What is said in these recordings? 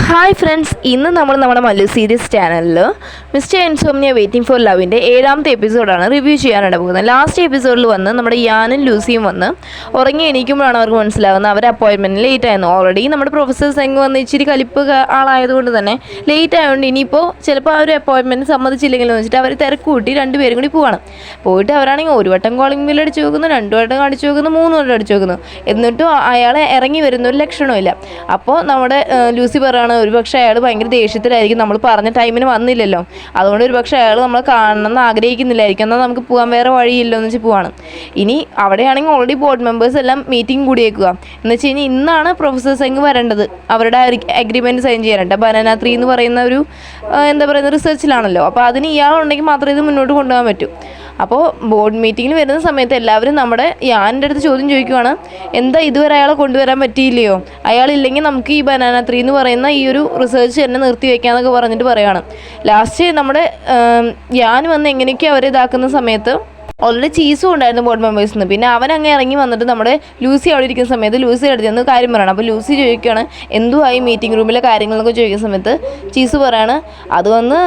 Hi friends, ഇന്ന് നമ്മൾ നമ്മുടെ മല്ലു സീരീസ് ചാനലിൽ മിസ്റ്റർ ഇൻസോംനിയ വെയിറ്റിംഗ് ഫോർ ലവിൻ്റെ 7ാമത്തെ എപ്പിസോഡാണ് റിവ്യൂ ചെയ്യാനായിട്ട് പോകുന്നത്. ലാസ്റ്റ് എപ്പിസോഡിൽ വന്ന് നമ്മുടെ യാനും ലൂസിയും വന്ന് ഉറങ്ങി എണീക്കുമ്പോഴാണ് അവർക്ക് മനസ്സിലാകുന്നത് അവരുടെ അപ്പോയിൻമെൻറ്റ് ലേറ്റ് ആയിരുന്നു. ഓൾറെഡി നമ്മുടെ പ്രൊഫസർ സെങ് വന്ന് ഇച്ചിരി കലിപ്പ് ആളായതുകൊണ്ട് തന്നെ ലേറ്റ് ആയതുകൊണ്ട് ഇനിയിപ്പോൾ ചിലപ്പോൾ ആ ഒരു അപ്പോയിൻമെൻറ്റ് സമ്മതിച്ചില്ലെങ്കിലും വെച്ചിട്ട് അവർ തിരക്ക് കൂട്ടി രണ്ടുപേരും കൂടി പോവാണ്. പോയിട്ട് അവരാണെങ്കിൽ ഒരു വട്ടം കോളിംഗ് ബില്ല് അടിച്ച് നോക്കുന്നു, 2 വട്ടം അടിച്ച് നോക്കുന്നു, 3 വട്ടം അടിച്ച് നോക്കുന്നു. എന്നിട്ടും അയാളെ ഇറങ്ങി വരുന്ന ഒരു ലക്ഷണമില്ല. അപ്പോൾ നമ്മുടെ ലൂസി പറയുകയാണ് ഒരുപക്ഷെ അയാൾ ഭയങ്കര ദേഷ്യത്തിലായിരിക്കും, നമ്മൾ പറഞ്ഞ ടൈമിന് വന്നില്ലല്ലോ, അതുകൊണ്ട് ഒരുപക്ഷെ അയാൾ നമ്മളെ കാണണമെന്ന് ആഗ്രഹിക്കുന്നില്ലായിരിക്കും, എന്നാൽ നമുക്ക് പോകാൻ വേറെ വഴിയില്ലോ എന്ന് വെച്ച് പോവാണ്. ഇനി അവിടെയാണെങ്കിൽ ഓൾറെഡി ബോർഡ് മെമ്പേഴ്സ് എല്ലാം മീറ്റിംഗ് കൂടിയേക്കുക. എന്ന് വെച്ച് കഴിഞ്ഞാൽ ഇന്നാണ് പ്രൊഫസർ സെങ് വരേണ്ടത്, അവരുടെ അഗ്രിമെൻറ്റ് സൈൻ ചെയ്യാനുണ്ട്. ബനാന 3 എന്ന് പറയുന്ന ഒരു എന്താ പറയുന്ന റിസർച്ചിലാണല്ലോ. അപ്പോൾ അതിന് ഇയാളുണ്ടെങ്കിൽ മാത്രമേ ഇത് മുന്നോട്ട് കൊണ്ടുപോകാൻ പറ്റൂ. അപ്പോൾ ബോർഡ് മീറ്റിങ്ങിൽ വരുന്ന സമയത്ത് എല്ലാവരും നമ്മുടെ യാൻ്റെ അടുത്ത് ചോദ്യം ചോദിക്കുവാണ്, എന്താ ഇതുവരെ അയാളെ കൊണ്ടുവരാൻ പറ്റിയില്ലയോ, അയാളില്ലെങ്കിൽ നമുക്ക് ഈ ബനാന 3 എന്ന് പറയുന്ന ഈ ഒരു റിസർച്ച് തന്നെ നിർത്തി വയ്ക്കാമെന്നൊക്കെ പറഞ്ഞിട്ട് പറയുകയാണ്. ലാസ്റ്റ് നമ്മുടെ യാൻ വന്ന് എങ്ങനെയൊക്കെ അവരെ ഇതാക്കുന്ന സമയത്ത് ഓൾറെഡി ചീസും ഉണ്ടായിരുന്നു ബോർഡ് മെമ്പേഴ്സിൽ നിന്ന്. പിന്നെ അവൻ അങ്ങ് ഇറങ്ങി വന്നിട്ട് നമ്മുടെ ലൂസി അവിടെ ഇരിക്കുന്ന സമയത്ത് ലൂസി അടുത്ത് കാര്യം പറയണം. അപ്പോൾ ലൂസി ചോദിക്കുകയാണ് എന്തുവായി മീറ്റിംഗ് റൂമിലെ കാര്യങ്ങളൊക്കെ ചോദിക്കുന്ന സമയത്ത് ചീസ് പറയാണ് അത് വന്ന്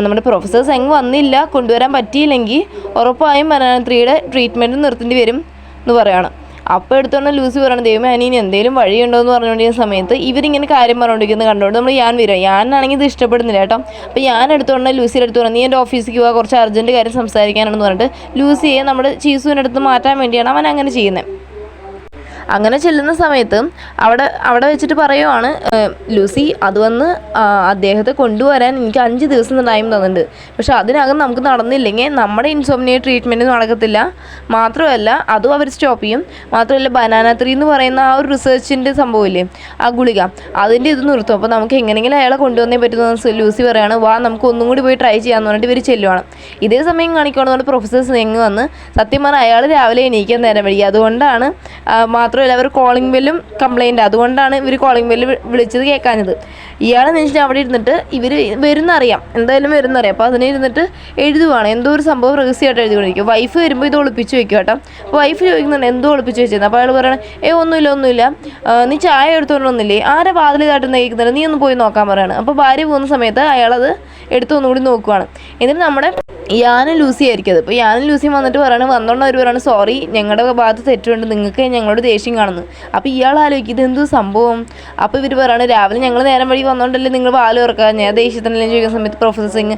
നമ്മുടെ പ്രൊഫസർ സെങ് വന്നില്ല, കൊണ്ടുവരാൻ പറ്റിയില്ലെങ്കിൽ ഉറപ്പായും ബനാന 3യുടെ ട്രീറ്റ്മെൻറ്റ് നിർത്തേണ്ടി വരും എന്ന് പറയുകയാണ്. അപ്പോൾ എടുത്തോണ്ട് ലൂസി പറയണം ദൈവമേ ഇനി എന്തെങ്കിലും വഴിയുണ്ടോ എന്ന് പറഞ്ഞുകൊണ്ടിരിക്കുന്ന സമയത്ത് ഇവരിങ്ങനെ കാര്യം പറഞ്ഞുകൊണ്ടിരിക്കുന്നത് കണ്ടുകൊണ്ട് നമ്മൾ വരും. ഞാനാണെങ്കിൽ ഇത് ഇഷ്ടപ്പെടുന്നില്ല കേട്ടോ. അപ്പോൾ എടുത്തുകൊണ്ട് ലൂസിയുടെ അടുത്ത് പറഞ്ഞു നീ എൻ്റെ ഓഫീസിലേക്ക് പോകാൻ കുറച്ച് അർജൻറ്റ് കാര്യം സംസാരിക്കാനാണെന്ന് പറഞ്ഞിട്ട് ലൂസിയെ നമ്മുടെ ചീസുവിൻ്റെ അടുത്ത് മാറ്റാൻ വേണ്ടിയാണ് അവൻ അങ്ങനെ ചെയ്യുന്നത്. അങ്ങനെ ചെല്ലുന്ന സമയത്ത് അവിടെ വെച്ചിട്ട് പറയുവാണ് ലൂസി അത് വന്ന് അദ്ദേഹത്തെ കൊണ്ടുവരാൻ എനിക്ക് 5 ദിവസം ടൈം തന്നിട്ടുണ്ട്, പക്ഷെ അതിനകം നമുക്ക് നടന്നില്ലെങ്കിൽ നമ്മുടെ ഇൻസോംനിയ ട്രീറ്റ്മെൻറ്റ് നടക്കത്തില്ല, മാത്രമല്ല അതും അവർ സ്റ്റോപ്പ് ചെയ്യും, മാത്രമല്ല ബനാന 3 എന്ന് പറയുന്ന ആ ഒരു റിസർച്ചിൻ്റെ സംഭവമില്ലേ ആ ഗുളിക അതിൻ്റെ ഇത് നിർത്തും, അപ്പോൾ നമുക്ക് എങ്ങനെയെങ്കിലും അയാളെ കൊണ്ടുവന്നേ പറ്റുന്ന ലൂസി പറയാണ് വാ നമുക്ക് ഒന്നും കൂടി പോയി ട്രൈ ചെയ്യാമെന്ന് പറഞ്ഞിട്ട് ഇവർ ചെല്ലുവാണ്. ഇതേ സമയം കാണിക്കുകയാണെന്ന് പ്രൊഫസർ സെങ് വന്ന് സത്യം പറഞ്ഞാൽ അയാൾ രാവിലെ എണീക്കാൻ നേരം വഴി, അതുകൊണ്ടാണ് മാത്രമല്ല അവർ കോളിംഗ് ബെല്ലും കംപ്ലൈൻറ്റ്, അതുകൊണ്ടാണ് ഇവർ കോളിംഗ് ബെല്ല് വിളിച്ചത് കേൾക്കാഞ്ഞത്. ഇയാളെ വെച്ചിട്ട് അവിടെ ഇരുന്നിട്ട് ഇവർ വരുന്നറിയാം, എന്തായാലും വരുന്നറിയാം, അപ്പോൾ അതിനെ ഇരുന്നിട്ട് എഴുതുവാണ്, എന്തോ ഒരു സംഭവം രഹസ്യമായിട്ട് എഴുതിക്കൊണ്ടിരിക്കും. വൈഫ് വരുമ്പോൾ ഇത് ഒളിപ്പിച്ച് വെക്കും കേട്ടോ. അപ്പോൾ വൈഫ് ചോദിക്കുന്നുണ്ട് എന്തോ ഒളിപ്പിച്ച് വെച്ചത്. അപ്പോൾ അയാൾ പറയണം ഒന്നുമില്ല നീ ചായ എടുത്തുകൊണ്ട് വന്നില്ലേ, ആരെ വാതിൽ ഇതായിട്ട് നയിക്കുന്നുണ്ട്, നീ ഒന്ന് പോയി നോക്കാൻ പറയാണ്. അപ്പോൾ ഭാര്യ പോകുന്ന സമയത്ത് അയാളത് എടുത്തൊന്നുകൂടി നോക്കുവാണ്. എന്നിട്ട് നമ്മുടെ യാനും ലൂസി ആയിരിക്കും അത്. അപ്പോൾ യാനും ലൂസിയും വന്നിട്ട് പറയണം വന്നോണ്ട് അവർ പറയണം സോറി ഞങ്ങളുടെ ഭാഗത്ത് തെറ്റുണ്ട്, നിങ്ങൾക്ക് ഞങ്ങളോട് ദേഷ്യം കാണുന്നു. അപ്പോൾ ഇയാൾ ആലോചിക്കും ഇതെന്തോ സംഭവം. അപ്പോൾ ഇവർ പറയാണ് രാവിലെ ഞങ്ങൾ നേരം വഴി വന്നോണ്ടല്ലേ നിങ്ങൾ വാല് തുറക്കുക, ഞാൻ ദേഷ്യത്തിനല്ലേ ചോദിക്കുന്ന സമയത്ത് പ്രൊഫസർ സിംഗ്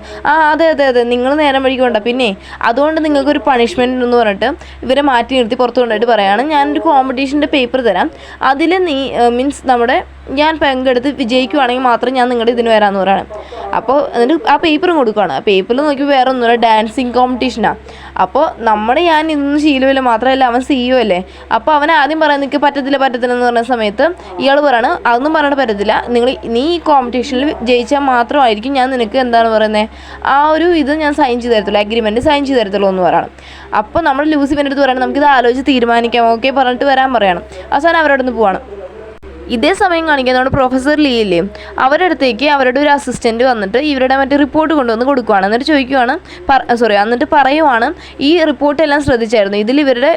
അതെ നിങ്ങൾ നേരം വഴിക്ക് കൊണ്ട പിന്നെ അതുകൊണ്ട് നിങ്ങൾക്കൊരു പണിഷ്മെൻറ്റ് എന്ന് പറഞ്ഞിട്ട് ഇവരെ മാറ്റി നിർത്തി പുറത്ത് കൊണ്ടുപോയിട്ട് പറയുകയാണ് ഞാനൊരു കോമ്പറ്റീഷൻ്റെ പേപ്പർ തരാം, അതിൽ നീ മീൻസ് ഞാൻ പങ്കെടുത്ത് വിജയിക്കുവാണെങ്കിൽ മാത്രം ഞാൻ നിങ്ങളുടെ ഇതിന് വരാമെന്ന് പറയണം. അപ്പോൾ എന്നിട്ട് ആ പേപ്പറും കൊടുക്കുകയാണ്. ആ പേപ്പറിൽ നോക്കിയപ്പോൾ വേറെ ഒന്നുമില്ല, ഡാൻസിങ് കോമ്പറ്റീഷനാണ്. അപ്പോൾ ഞാൻ ഇതൊന്നും ശീലമില്ല, മാത്രമല്ല അവൻ CEO അല്ലേ. അപ്പോൾ അവൻ ആദ്യം പറയാൻ നിൽക്ക് പറ്റത്തില്ല എന്ന് പറഞ്ഞ സമയത്ത് ഇയാൾ പറയാണ് അതൊന്നും പറഞ്ഞിട്ട് പറ്റത്തില്ല, നീ ഈ കോമ്പറ്റീഷനിൽ ജയിച്ചാൽ മാത്രമായിരിക്കും ഞാൻ നിനക്ക് എന്താണ് പറയുന്നത് ആ ഒരു ഇത് ഞാൻ സൈൻ ചെയ്ത് തരത്തുള്ളൂ, അഗ്രിമെൻറ്റ് സൈൻ ചെയ്ത് തരത്തുള്ളൂ എന്ന് പറയണം. അപ്പോൾ നമ്മൾ ലൂസിഫിൻ്റെ അടുത്ത് പറയണം നമുക്കിത് ആലോചിച്ച് തീരുമാനിക്കാം ഓക്കെ പറഞ്ഞിട്ട് വരാൻ പറയണം. അവസാനം അവരുടെ അടുത്ത് പോവാണ്. ഇതേ സമയം കാണിക്കുന്നതുകൊണ്ട് പ്രൊഫസർ ലീ ഇല്ലേ അവരുടെ അടുത്തേക്ക് അവരുടെ ഒരു അസിസ്റ്റൻറ്റ് വന്നിട്ട് ഇവരുടെ മറ്റേ റിപ്പോർട്ട് കൊണ്ടുവന്ന് കൊടുക്കുകയാണ്. എന്നിട്ട് ചോദിക്കുവാണ് എന്നിട്ട് പറയുവാണ് ഈ റിപ്പോർട്ടെല്ലാം ശ്രദ്ധിച്ചായിരുന്നു, ഇതിൽ ഇവരുടെ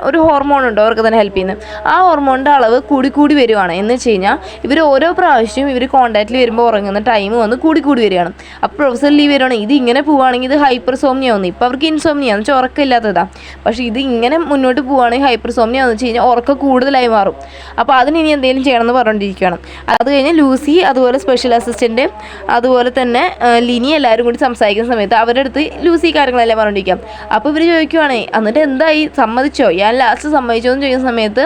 ഒരു ഹോർമോൺ ഉണ്ടോ അവർക്ക് തന്നെ ഹെൽപ്പ് ചെയ്യുന്നത്, ആ ഹോർമോണിൻ്റെ അളവ് കൂടി വരുവാണ്. എന്ന് വെച്ച് കഴിഞ്ഞാൽ ഇവർ ഓരോ പ്രാവശ്യവും ഇവർ കോൺടാക്റ്റിൽ വരുമ്പോൾ ഉറങ്ങുന്ന ടൈം വന്ന് കൂടി വരുവാണ്. അപ്പോൾ പ്രൊഫസർ ലീ വരുവാണ് ഇത് ഇങ്ങനെ പോവുകയാണെങ്കിൽ ഇത് ഹൈപ്പർസോംനിയ ആവുന്നു, ഇപ്പോൾ അവർക്ക് ഇൻസോംനിയ എന്ന് വെച്ചാൽ ഉറക്കമില്ലാത്തതാണ്, പക്ഷേ ഇത് ഇങ്ങനെ മുന്നോട്ട് പോവുകയാണെങ്കിൽ ഹൈപ്പർസോംനിയ എന്ന് വെച്ച് കഴിഞ്ഞാൽ ഉറക്കം കൂടുതലായി മാറും, അപ്പോൾ അതിന് ഇനി എന്തെങ്കിലും ചെയ്യണമെന്ന് പറഞ്ഞുകൊണ്ടിരിക്കുകയാണ്. അത് കഴിഞ്ഞ് ലൂസി അതുപോലെ സ്പെഷ്യൽ അസിസ്റ്റൻറ്റ് അതുപോലെ തന്നെ ലിനി എല്ലാവരും കൂടി സംസാരിക്കുന്ന സമയത്ത് അവരുടെ അടുത്ത് ലൂസി കാര്യങ്ങളെല്ലാം പറഞ്ഞുകൊണ്ടിരിക്കാം. അപ്പോൾ ഇവർ ചോദിക്കുവാണേ എന്നിട്ട് എന്തായി സമ്മതിച്ചോ, ഞാൻ ലാസ്റ്റ് സമ്മതിച്ചോ എന്ന് ചോദിക്കുന്ന സമയത്ത്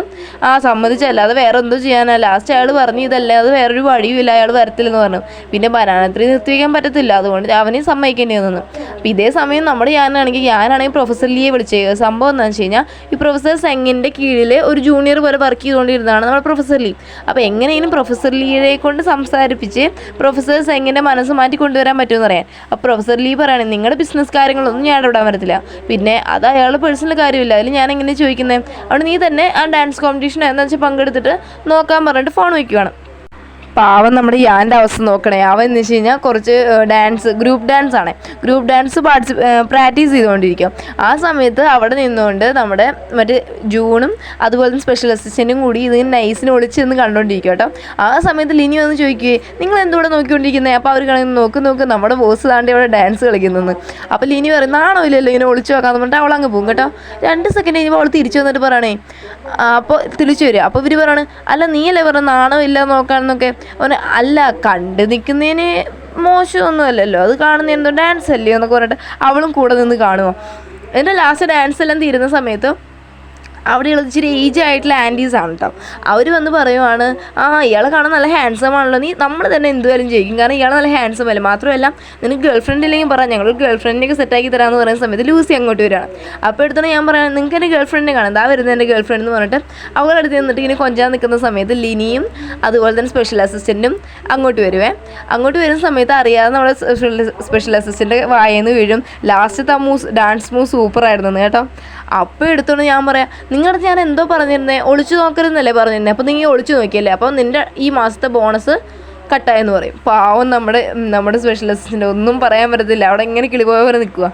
സമ്മതിച്ചല്ലാതെ വേറെ എന്തോ ചെയ്യാനാ, ലാസ്റ്റ് അയാൾ പറഞ്ഞു ഇതല്ലാതെ വേറൊരു വഴിയുമില്ല അയാൾ വരത്തില്ലെന്ന് പറഞ്ഞു. പിന്നെ ബനാന 3 നിർത്തിവെക്കാൻ പറ്റത്തില്ല, അതുകൊണ്ട് അവനെയും സമ്മതിക്കേണ്ടി വന്നു. അപ്പോൾ ഇതേ സമയം നമ്മുടെ ഞാനാണെങ്കിൽ പ്രൊഫസർ ലീയെ വിളിച്ചത്. സംഭവം എന്താണെന്ന് വെച്ച് കഴിഞ്ഞാൽ ഈ പ്രൊഫസർ സെങ്ങിൻ്റെ കീഴിൽ ഒരു ജൂനിയർ പോലെ വർക്ക് ചെയ്തുകൊണ്ടിരുന്നതാണ് നമ്മുടെ പ്രൊഫസർ ലീ. അപ്പോൾ എങ്ങനെയും പ്രൊഫസർ ലീയെ കൊണ്ട് സംസാരിപ്പിച്ച് പ്രൊഫസർ സെങ്ങിൻ്റെ മനസ്സ് മാറ്റി കൊണ്ടുവരാൻ പറ്റുമെന്ന് പറയാൻ. അപ്പോൾ പ്രൊഫസർ ലീ പറയുകയാണെങ്കിൽ നിങ്ങളുടെ ബിസിനസ് കാര്യങ്ങളൊന്നും ഞാൻ ഇടപെടാൻ വരത്തില്ല, പിന്നെ അത് അയാളുടെ പേഴ്സണൽ കാര്യമില്ല, അതിൽ ഞാൻ എങ്ങനെ ചോദിക്കുന്നത്, അവിടെ നീ തന്നെ ആ ഡാൻസ് കോമ്പറ്റീഷൻ എന്താ വെച്ചാൽ പങ്കെടുത്തിട്ട് നോക്കാൻ പറഞ്ഞിട്ട് ഫോൺ വയ്ക്കുവാണ്. പാവം നമ്മുടെ യാൻ്റെ അവസ്ഥ നോക്കണേ. അവൻ എന്ന് വെച്ച് കഴിഞ്ഞാൽ കുറച്ച് ഗ്രൂപ്പ് ഡാൻസ് ആണ്, ഗ്രൂപ്പ് ഡാൻസ് പ്രാക്ടീസ് ചെയ്തുകൊണ്ടിരിക്കും. ആ സമയത്ത് അവിടെ നിന്നുകൊണ്ട് നമ്മുടെ മറ്റേ ജൂണും അതുപോലെ തന്നെ സ്പെഷ്യൽ അസിസ്റ്റൻറ്റും കൂടി ഇതിന് നൈസിന് ഒളിച്ച് നിന്ന് കണ്ടുകൊണ്ടിരിക്കും കേട്ടോ. ആ സമയത്ത് ലിനി വന്ന് ചോദിക്കുകയെ, നിങ്ങൾ എന്തുകൂടെ നോക്കിക്കൊണ്ടിരിക്കുന്നത്? അപ്പോൾ അവർ നോക്ക് നമ്മുടെ ബോസ് താണ്ടി അവിടെ ഡാൻസ് കളിക്കുന്നതെന്ന്. അപ്പോൾ ലിനി പറയും, നാണോ ഇല്ലല്ലോ ഇങ്ങനെ ഒളിച്ചു നോക്കാന്ന് പറഞ്ഞിട്ട് അവൾ അങ്ങ് പോകും കേട്ടോ. 2 സെക്കൻഡ് കഴിയുമ്പോൾ അവൾ തിരിച്ചു വന്നിട്ട് പറയണേ, അപ്പോൾ തിരിച്ചു വരിക. അപ്പോൾ ഇവർ പറയണേ, അല്ല നീയല്ലേ പറഞ്ഞ നാണോ ഇല്ല നോക്കാമെന്നൊക്കെ. അല്ല, കണ്ടു നിൽക്കുന്നതിന് മോശമൊന്നും അല്ലല്ലോ, അത് കാണുന്ന എന്തോ ഡാൻസ് അല്ലയോ എന്നൊക്കെ പറഞ്ഞിട്ട് അവളും കൂടെ നിന്ന് കാണുമോ. എൻ്റെ ലാസ്റ്റ് ഡാൻസ് എല്ലാം തീരുന്ന സമയത്ത് അവിടെയുള്ള ഇച്ചിരി ഏജ് ആയിട്ടുള്ള ആൻറ്റീസാണ് കേട്ടോ. അവർ വന്ന് പറയുവാണ്, ഇയാളെ കാണാൻ നല്ല ഹാൻസം ആണല്ലോ, നീ നമ്മൾ തന്നെ എന്തുവരും ചെയ്യും, കാരണം ഇയാൾ നല്ല ഹാൻസം അല്ലേ. മാത്രമല്ല നിനക്ക് ഗേൾ ഫ്രണ്ട് ഇല്ലെങ്കിൽ പറയാം, ഞങ്ങൾ ഗേൾ ഫ്രണ്ടിനൊക്കെ സെറ്റാക്കി തരാമെന്ന് പറയുന്ന സമയത്ത് ലൂസി അങ്ങോട്ട് വരികയാണ്. അപ്പോൾ എടുത്തോണ്ട് ഞാൻ പറയാം, നിങ്ങൾക്ക് എൻ്റെ ഗേൾ ഫ്രണ്ടിനെ കാണാം, എന്താ വരുന്നത് എൻ്റെ ഗേൾ ഫ്രണ്ട് എന്ന് പറഞ്ഞിട്ട് അവളുടെ അടുത്ത് നിന്നിട്ട് ഇങ്ങനെ കൊഞ്ചാൻ നിൽക്കുന്ന സമയത്ത് ലിനിയും അതുപോലെ തന്നെ സ്പെഷ്യൽ അസിസ്റ്റൻറ്റും അങ്ങോട്ട് വരുവേ. അങ്ങോട്ട് വരുന്ന സമയത്ത് അറിയാതെ നമ്മുടെ സ്പെഷ്യൽ അസിസ്റ്റൻ്റ് വായന്ന് വീഴും. ലാസ്റ്റത്തെ ഡാൻസ് മൂവ് സൂപ്പറായിരുന്നു കേട്ടോ. അപ്പോൾ എടുത്തോണ്ട് ഞാൻ പറയാം, നിങ്ങളുടെ ഞാൻ എന്തോ പറഞ്ഞിരുന്നേ, ഒളിച്ചു നോക്കരുതെന്നല്ലേ പറഞ്ഞിരുന്നത്, അപ്പോൾ നീ ഒളിച്ചു നോക്കിയല്ലേ, അപ്പോൾ നിൻ്റെ ഈ മാസത്തെ ബോണസ് കട്ടായെന്ന് പറയും. പാവം നമ്മുടെ സ്പെഷ്യൽ അസിസ്റ്റൻ്റ് ഒന്നും പറയാൻ പറ്റത്തില്ല, അവിടെ ഇങ്ങനെ കിളിപോയ പോലെ നിൽക്കുക.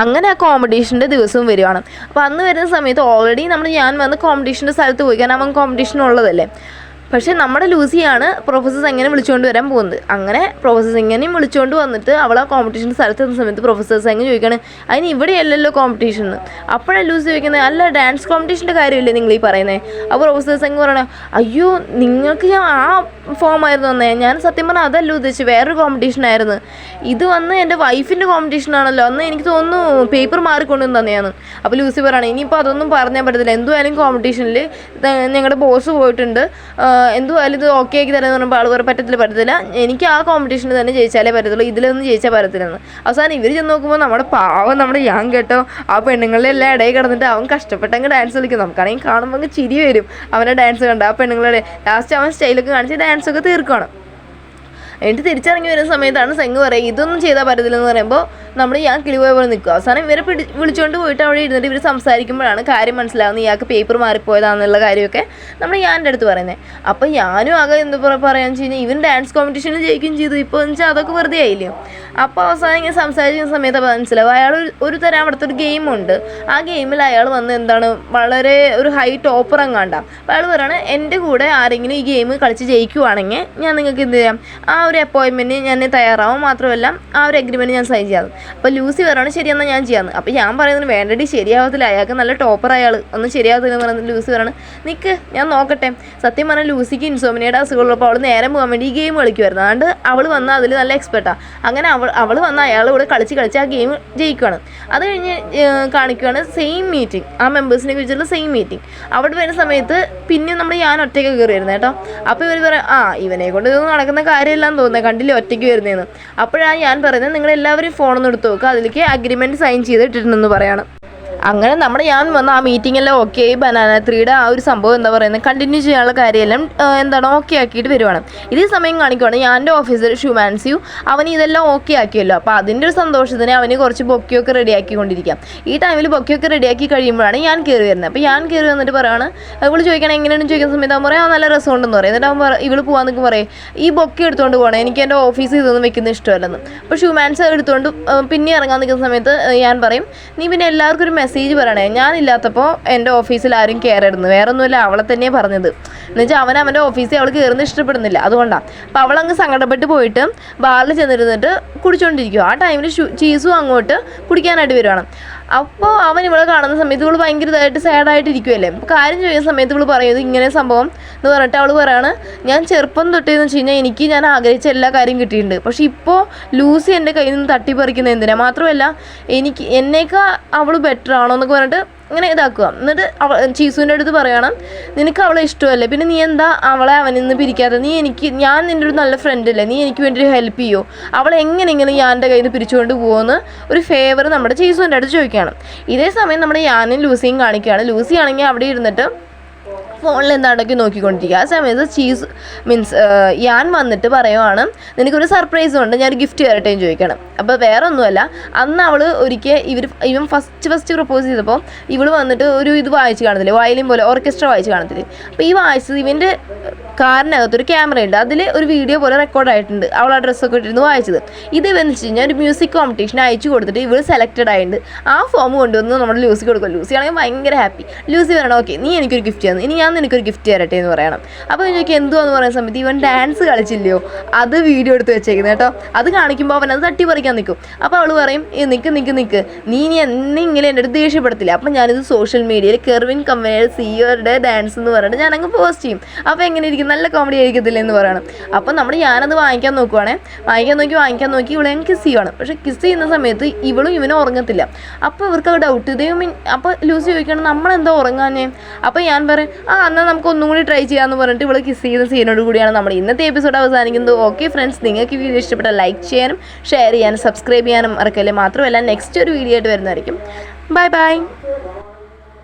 അങ്ങനെ ആ കോമ്പറ്റീഷൻ്റെ ദിവസവും വരുവാണ്. അപ്പോൾ അന്ന് വരുന്ന സമയത്ത് ഓൾറെഡി ഞാൻ വന്ന് കോമ്പറ്റീഷൻ്റെ സ്ഥലത്ത് പോയി, കാരണം അവൻ കോമ്പറ്റീഷൻ ഉള്ളതല്ലേ. പക്ഷേ നമ്മുടെ ലൂസിയാണ് പ്രൊഫസർ എങ്ങനെ വിളിച്ചുകൊണ്ട് വരാൻ പോകുന്നത്. അങ്ങനെ പ്രൊഫസർ എങ്ങനെയും വിളിച്ചുകൊണ്ട് വന്നിട്ട് അവൾ ആ കോമ്പറ്റീഷൻ സ്ഥലത്ത് എത്തുന്ന സമയത്ത് പ്രൊഫസർ എങ്ങനെ ചോദിക്കുകയാണ്, അതിന് ഇവിടെയല്ലല്ലോ കോമ്പറ്റീഷൻ എന്ന്. അപ്പോഴാണ് ലൂസി ചോദിക്കുന്നത്, അല്ല ഡാൻസ് കോമ്പറ്റീഷൻ്റെ കാര്യമില്ലേ നിങ്ങൾ ഈ പറയുന്നത്. അപ്പോൾ പ്രൊഫസർ എങ്ങനെ പറയണേ, അയ്യോ നിങ്ങൾക്ക് ഞാൻ ആ ഫോമായിരുന്നു തന്നേ, ഞാൻ സത്യം പറഞ്ഞാൽ അതല്ല ഉദ്ദേശിച്ചത്, വേറൊരു കോമ്പറ്റീഷനായിരുന്നു. ഇത് വന്ന് എൻ്റെ വൈഫിൻ്റെ കോമ്പറ്റീഷനാണല്ലോ, അന്ന് എനിക്ക് തോന്നുന്നു പേപ്പർ മാറിക്കൊണ്ടുവന്ന് തന്നെയാണ്. അപ്പോൾ ലൂസി പറയണേ, ഇനിയിപ്പോൾ അതൊന്നും പറഞ്ഞാൽ പറ്റത്തില്ല, എന്തുമായാലും കോമ്പറ്റീഷനിൽ ഞങ്ങളുടെ ബോസ് പോയിട്ടുണ്ട്, എന്തുമായാലും ഇത് ഓക്കെ ആക്കി തരാമെന്ന് പറയുമ്പോൾ ആൾ പറയും പറ്റത്തില്ല, എനിക്ക് ആ കോമ്പറ്റീഷനിൽ തന്നെ ജയിച്ചാലേ പറ്റത്തുള്ളൂ, ഇതിലൊന്നും ജയിച്ചാൽ പറ്റത്തില്ലെന്ന്. അവസാനം ഇവർ ചെന്ന് നോക്കുമ്പോൾ നമ്മുടെ യാൻ കേട്ടോ ആ പെണ്ണുങ്ങളുടെ എല്ലാം ഇടയിൽ കിടന്നിട്ട് അവൻ കഷ്ടപ്പെട്ടങ്ങ് ഡാൻസ് കളിക്കും. നമുക്കാണെങ്കിൽ കാണുമ്പോൾ അങ്ങ് ചിരി വരും അവൻ്റെ ഡാൻസ് കണ്ട്. ആ പെണ്ണുങ്ങളുടെ ലാസ്റ്റ് അവൻ സ്റ്റൈലൊക്കെ കാണിച്ച് ഡാൻസൊക്കെ തീർക്കുകയാണ്. എന്നിട്ട് തിരിച്ചിറങ്ങി വരുന്ന സമയത്താണ് സെങ്ങ് പറയും, ഇതൊന്നും ചെയ്താൽ പറ്റത്തില്ലെന്ന് പറയുമ്പോൾ ഞാൻ കിളിപോയ പോലെ നിൽക്കുക. അവസാനം ഇവരെ വിളിച്ചുകൊണ്ട് പോയിട്ട് അവിടെ ഇരുന്നിട്ട് ഇവർ സംസാരിക്കുമ്പോഴാണ് കാര്യം മനസ്സിലാവുന്നത്, ഇയാൾക്ക് പേപ്പർ മാറിപ്പോയതാണെന്നുള്ള കാര്യമൊക്കെ ഞാൻ്റെ അടുത്ത് പറയുന്നത്. അപ്പോൾ ഞാനും ആകെ എന്താ പറയാന്ന് വെച്ച് കഴിഞ്ഞാൽ ഇവൻ ഡാൻസ് കോമ്പറ്റീഷനിൽ ജയിക്കുകയും ചെയ്തു, ഇപ്പോൾ എന്ന് വെച്ചാൽ അതൊക്കെ വെറുതെ ആയില്ലയോ. അപ്പോൾ അവസാനം ഇങ്ങനെ സംസാരിക്കുന്ന സമയത്ത് മനസ്സിലാവും അയാൾ ഒരു തരം അവിടുത്തെ ഒരു ഗെയിമുണ്ട്, ആ ഗെയിമിൽ അയാൾ വന്ന് വളരെ ഒരു ഹൈ ടോപ്പർ അങ്ങാണ്ടാം. അപ്പോൾ അയാൾ പറയുകയാണ്, എൻ്റെ കൂടെ ആരെങ്കിലും ഈ ഗെയിം കളിച്ച് ജയിക്കുവാണെങ്കിൽ ഞാൻ നിങ്ങൾക്ക് എന്ത് ചെയ്യാം, ആ ഒരു അപ്പോയിൻമെൻറ്റ് ഞാൻ തയ്യാറാവും, മാത്രമല്ല ആ ഒരു എഗ്രിമെൻറ്റ് ഞാൻ സൈൻ ചെയ്യാം. അപ്പോൾ ലൂസി പറയുകയാണ്, ശരിയെന്നാൽ ഞാൻ ചെയ്യാമെന്ന്. അപ്പോൾ ഞാൻ പറയുന്നത് വേണ്ടടി ശരിയാവത്തില്ല, അയാൾക്ക് നല്ല ടോപ്പർ അയാൾ ഒന്നും ശരിയാവത്തില്ല എന്ന് പറയുന്നത്. ലൂസി പറയുകയാണ്, നിൽക്ക് ഞാൻ നോക്കട്ടെ. സത്യം പറഞ്ഞാൽ ലൂസിക്ക് ഇൻസോമിനിയുടെ അസുഖമുള്ളപ്പോൾ അവൾ നേരെ പോകാൻ വേണ്ടി ഈ ഗെയിം കളിക്കുമായിരുന്നു. അതുകൊണ്ട് അവൾ വന്ന് അതിൽ നല്ല എക്സ്പെർട്ടാണ്. അങ്ങനെ അവൾ വന്ന് അയാളുടെ കൂടെ കളിച്ച് ആ ഗെയിം ജയിക്കുകയാണ്. അത് കഴിഞ്ഞ് കാണിക്കുകയാണ് സെയിം മീറ്റിംഗ്, ആ മെമ്പേഴ്സിനെ കുറിച്ചുള്ള സെയിം മീറ്റിംഗ്. അവിടെ വരുന്ന സമയത്ത് പിന്നെ ഞാൻ ഒറ്റയ്ക്ക് കയറി വരുന്നത് കേട്ടോ. അപ്പോൾ ഇവർ പറയാം, ഇവനെ കൊണ്ട് ഇതൊന്നും നടക്കുന്ന കാര്യമില്ലാന്ന് തോന്നുന്നത്, കണ്ടില്ലേ ഒറ്റയ്ക്ക് വരുന്നതെന്ന്. അപ്പോഴാണ് ഞാൻ പറയുന്നത്, നിങ്ങളെല്ലാവരും ഫോണൊന്നും എടുത്ത് നോക്കുക, അതിലേക്ക് അഗ്രിമെൻറ്റ് സൈൻ ചെയ്തിട്ടിട്ടുണ്ടെന്ന് പറയണം. അങ്ങനെ ഞാൻ വന്ന് ആ മീറ്റിങ്ങെല്ലാം ഓക്കെ ആയി. ബനാന 3യുടെ ആ ഒരു സംഭവം എന്താ പറയുന്നത് കണ്ടിന്യൂ ചെയ്യാനുള്ള കാര്യമെല്ലാം ഓക്കെ ആക്കിയിട്ട് വരുവാണ്. ഇതേ സമയം കാണിക്കുവാണ് എൻ്റെ ഓഫീസർ ഷുമാൻസിയു, അവന് ഇതെല്ലാം ഓക്കെ ആക്കിയല്ലോ. അപ്പോൾ അതിൻ്റെ ഒരു സന്തോഷത്തിന് അവന് കുറച്ച് ബൊക്കെയൊക്കെ റെഡിയാക്കിക്കൊണ്ടിരിക്കാം. ഈ ടൈമിൽ ബൊക്കെയൊക്കെ റെഡിയാക്കി കഴിയുമ്പോഴാണ് ഞാൻ കയറി വരുന്നത്. അപ്പോൾ ഞാൻ കയറി വന്നിട്ട് പറയുകയാണ്, ഇവൾ ചോദിക്കണം എങ്ങനെയാണെന്ന് ചോദിക്കുന്ന സമയത്ത് അവൻ പറയാം, നല്ല രസമുണ്ടെന്ന് പറയും. എന്നിട്ട് അവൻ ഇവൾ പോകാമെന്നൊക്കെ പറയും, ഈ ബൊക്കെ എടുത്തുകൊണ്ട് പോകണം, എനിക്ക് എൻ്റെ ഓഫീസിൽ ഇതൊന്നും വെക്കുന്ന ഇഷ്ടമല്ലെന്ന്. അപ്പോൾ ഷുമാൻസ് എടുത്തുകൊണ്ട് പിന്നെ ഇറങ്ങാൻ നിൽക്കുന്ന സമയത്ത് ഞാൻ പറയും, നീ പിന്നെ എല്ലാവർക്കും ഒരു മെസ്സേജ് പറയണേ, ഞാനില്ലാത്തപ്പോൾ എൻ്റെ ഓഫീസിൽ ആരും കയറരുന്നു, വേറെ ഒന്നുമില്ല അവളെ തന്നെയാണ് പറഞ്ഞത്. എന്നുവെച്ചാൽ അവൻ്റെ ഓഫീസിൽ അവൾ കയറുന്നത് ഇഷ്ടപ്പെടുന്നില്ല, അതുകൊണ്ടാണ്. അപ്പോൾ അവളങ്ങ് സങ്കടപ്പെട്ട് പോയിട്ട് ബാറിൽ ചെന്നിരുന്നിട്ട് കുടിച്ചുകൊണ്ടിരിക്കും. ആ ടൈമിൽ ചീസും അങ്ങോട്ട് കുടിക്കാനായിട്ട് വരുവാണ്. അപ്പോൾ അവൻ ഇവളെ കാണുന്ന സമയത്ത് ഇവൾ ഭയങ്കരമായിട്ട് സാഡായിട്ട് ഇരിക്കുമല്ലേ. അപ്പോൾ കാര്യം ചെയ്യുന്ന സമയത്ത് ഇവൾ പറയുന്നത് ഇങ്ങനെ സംഭവം എന്ന് പറഞ്ഞിട്ട് അവൾ പറയാണ്, ഞാൻ ചെറുപ്പം തൊട്ടേന്ന് വെച്ച് കഴിഞ്ഞാൽ ഞാൻ ആഗ്രഹിച്ച എല്ലാ കാര്യം കിട്ടിയിട്ടുണ്ട്, പക്ഷേ ഇപ്പോൾ ലൂസി എൻ്റെ കയ്യിൽ നിന്ന് തട്ടിപ്പറിക്കുന്നത് എന്തിനാണ്, മാത്രമല്ല എന്നേക്കാൾ അവൾ ബെറ്റർ ആണോ എന്നൊക്കെ പറഞ്ഞിട്ട് ഇങ്ങനെ ഇതാക്കുക. എന്നിട്ട് ചീസുവിൻ്റെ അടുത്ത് പറയണം, നിനക്ക് അവളെ ഇഷ്ടമല്ലേ, പിന്നെ നീ എന്താ അവളെ അവനിൽ നിന്ന് പിരിക്കാതെ, ഞാൻ നിൻ്റെ ഒരു നല്ല ഫ്രണ്ടല്ലേ, നീ എനിക്ക് വേണ്ടി ഒരു ഹെൽപ്പ് ചെയ്യുമോ, അവളെ എങ്ങനെയെങ്കിലും ഞാൻ്റെ കയ്യിൽ നിന്ന് പിരിച്ചുകൊണ്ട് പോകുമെന്ന് ഒരു ഫേവർ നമ്മുടെ ചീസുവിൻ്റെ അടുത്ത് ചോദിക്കുകയാണ്. ഇതേ സമയം നമ്മുടെ യാനും ലൂസിയും കാണിക്കുകയാണ്. ലൂസി ആണെങ്കിൽ അവിടെ ഇരുന്നിട്ട് ഫോണിൽ എന്താണ്ടൊക്കെ നോക്കിക്കൊണ്ടിരിക്കുക. ആ സമയത്ത് ഞാൻ വന്നിട്ട് പറയുവാണ്, നിനക്കൊരു സർപ്രൈസ് ഉണ്ട്, ഞാനൊരു ഗിഫ്റ്റ് തരട്ടെ എന്ന് ചോദിക്കണം. അപ്പോൾ വേറെ ഒന്നുമല്ല, അന്ന് അവൾ ഒരിക്കൽ ഇവൻ ഫസ്റ്റ് പ്രപ്പോസ് ചെയ്തപ്പോൾ ഇവൾ വന്നിട്ട് ഒരു ഇത് വായിച്ച് കാണത്തില്ലേ, വയലിൻ പോലെ ഓർക്കസ്ട്ര വായിച്ച് കാണത്തില്ലേ. അപ്പോൾ ഈ വായിച്ചത് ഇവൻ്റെ കാറിനകത്തൊരു ക്യാമറ ഉണ്ട്, അതിൽ ഒരു വീഡിയോ പോലെ റെക്കോർഡായിട്ടുണ്ട്, അവൾ ആ ഡ്രസ്സൊക്കെ ഇട്ടിരുന്ന് വായിച്ചത്. ഇത് എന്ന് വെച്ച് കഴിഞ്ഞാൽ ഒരു മ്യൂസിക് കോമ്പറ്റീഷൻ അയച്ചു കൊടുത്തിട്ട് ഇവൾ സെലക്റ്റഡ് ആയിട്ടുണ്ട്. ആ ഫോം കൊണ്ടുവന്ന് നമ്മുടെ ലൂസിക്ക് കൊടുക്കും. ലൂസി ആണെങ്കിൽ ഭയങ്കര ഹാപ്പി. ലൂസി പറയണം, ഓക്കെ നീ എനിക്കൊരു ഗിഫ്റ്റ് തന്നു, ഇനി ഞാൻ നിനക്കൊരു ഗിഫ്റ്റ് തരട്ടെ എന്ന് പറയണം. അപ്പോൾ എനിക്ക് എന്തുവാന്ന് പറയുന്ന സമയത്ത് ഇവൻ ഡാൻസ് കളിച്ചില്ലയോ, അത് വീഡിയോ എടുത്ത് വെച്ചേക്കുന്നത് കേട്ടോ. അത് കാണിക്കുമ്പോൾ അവൻ അത് തട്ടിപ്പറിക്കാൻ നിൽക്കും. അപ്പോൾ അവൾ പറയും, നിൽക്ക് നീ എന്നെ ഇങ്ങനെ എൻ്റെ അടുത്ത് ദേഷ്യപ്പെടുത്തില്ല. അപ്പം ഞാനിത് സോഷ്യൽ മീഡിയയിൽ കെർവിൻ കമ്പനിയുടെ സിഇഒയുടെ ഡാൻസ് എന്ന് പറഞ്ഞിട്ട് ഞാനങ്ങ് പോസ്റ്റ് ചെയ്യും. അപ്പോൾ എങ്ങനെ ഇരിക്കും, നല്ല കോമഡി ആയിരിക്കത്തില്ല എന്ന് പറയണം. അപ്പം ഞാനത് വാങ്ങിക്കാൻ നോക്കി ഇവളെ ഞാൻ കിസ് ചെയ്യുവാണ്. പക്ഷേ കിസ് ചെയ്യുന്ന സമയത്ത് ഇവളും ഇവനും ഉറങ്ങത്തില്ല. അപ്പോൾ ഇവർക്ക് ഡൗട്ട് അപ്പോൾ ലൂസി ചോദിക്കണം, നമ്മളെന്താ ഉറങ്ങാഞ്ഞേ? അപ്പോൾ ഞാൻ പറയും, എന്നാൽ നമുക്ക് ഒന്നും കൂടി ട്രൈ ചെയ്യാമെന്ന് പറഞ്ഞിട്ട് ഇവൾ കിസ് ചെയ്യുന്ന സീനോട് കൂടിയാണ് നമ്മുടെ ഇന്നത്തെ എപ്പിസോഡ് അവസാനിക്കുന്നത്. ഓക്കെ ഫ്രണ്ട്സ്, നിങ്ങൾക്ക് ഈ വീഡിയോ ഇഷ്ടപ്പെട്ടാൽ ലൈക്ക് ചെയ്യാനും ഷെയർ ചെയ്യാനും സബ്സ്ക്രൈബ് ചെയ്യാനും മറക്കല്ലേ. മാത്രമല്ല നെക്സ്റ്റ് ഒരു വീഡിയോ ആയിട്ട് വരുന്നതായിരിക്കും. ബൈ.